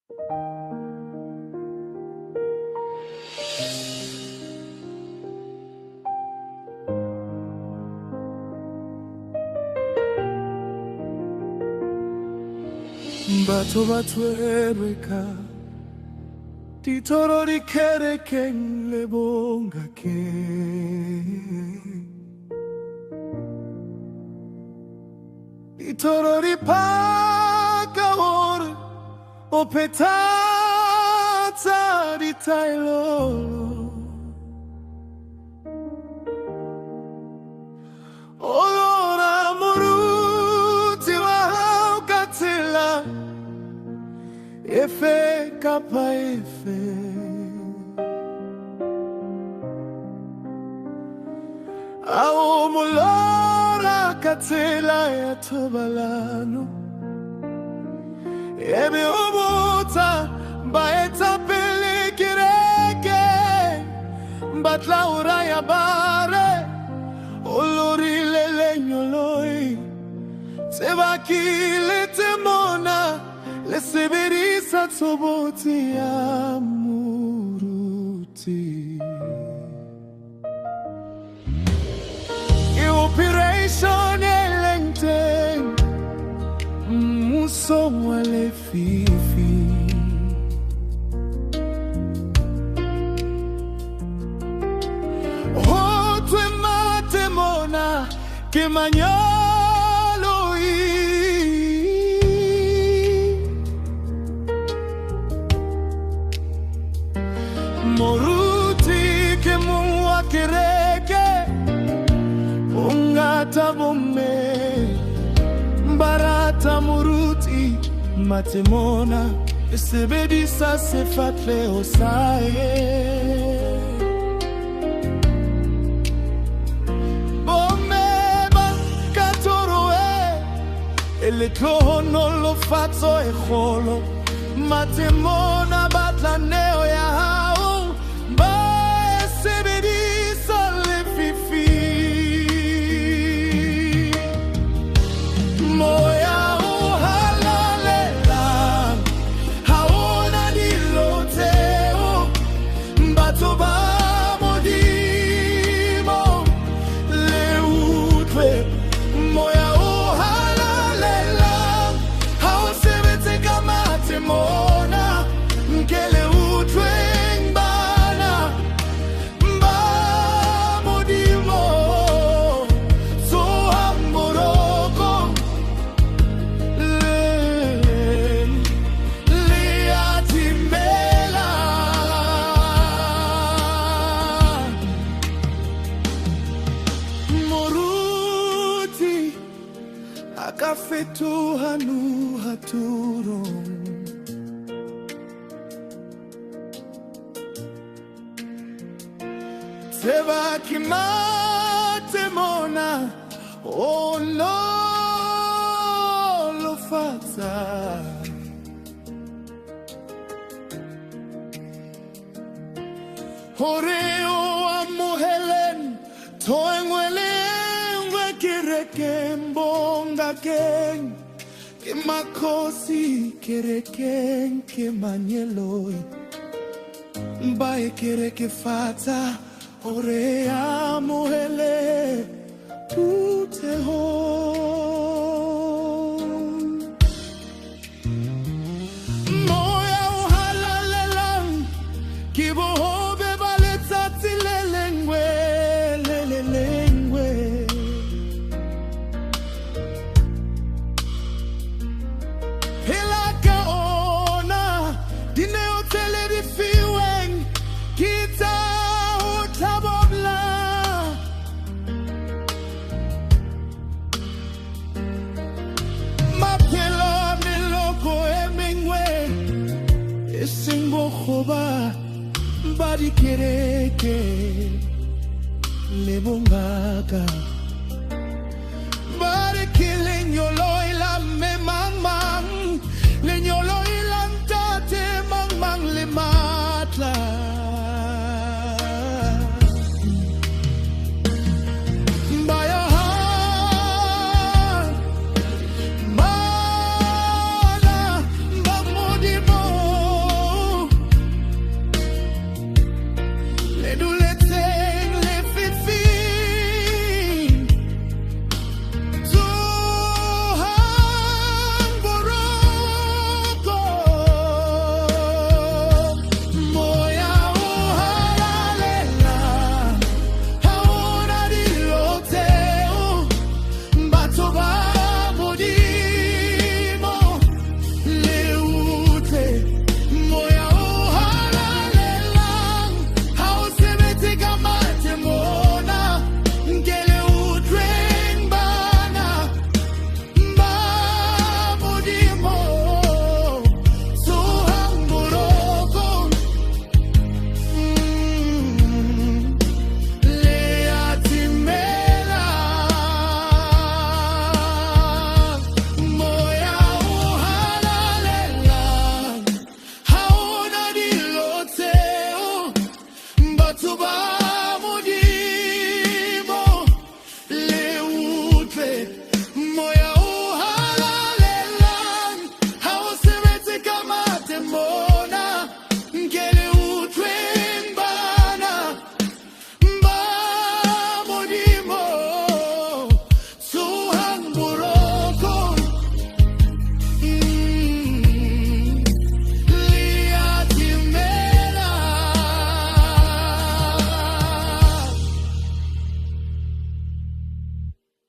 Batho ba tshwerwe ka dithoro di kerekeng le bongakeng, dithoro di phaka hore o phethatsa ditaelolo. Olora moruti wa hao ka tsela efe kapa efe, ao molora ka tsela ya thobalano, ebe o botsa baetapele kereke ba tla o raya bare o lorile lenyoloi tseba ke le temona le sebedisa tshobotsi ya moruti. E operation e leng teng mmuso wa lefifi, ho tswe matemona ke manyaloi, moruti ke mwa kereke ungata bomme barata moruti matemona sebedisa sefatle osae bomme ba katoroe ele tlono lo fatso e kholo matemona batlaneo ya akafetu hanu haturo, seba kimatemona oh no lo fatsa horeo amuhelen toengwele mbonga ken ke makosi kereken ke manyeloi mbae kereke fata orea mohele pute ho moya uhalalang kibo hobe baletsatsi lelengwe lelengwe bari kereke le bongaka bari kilenyo.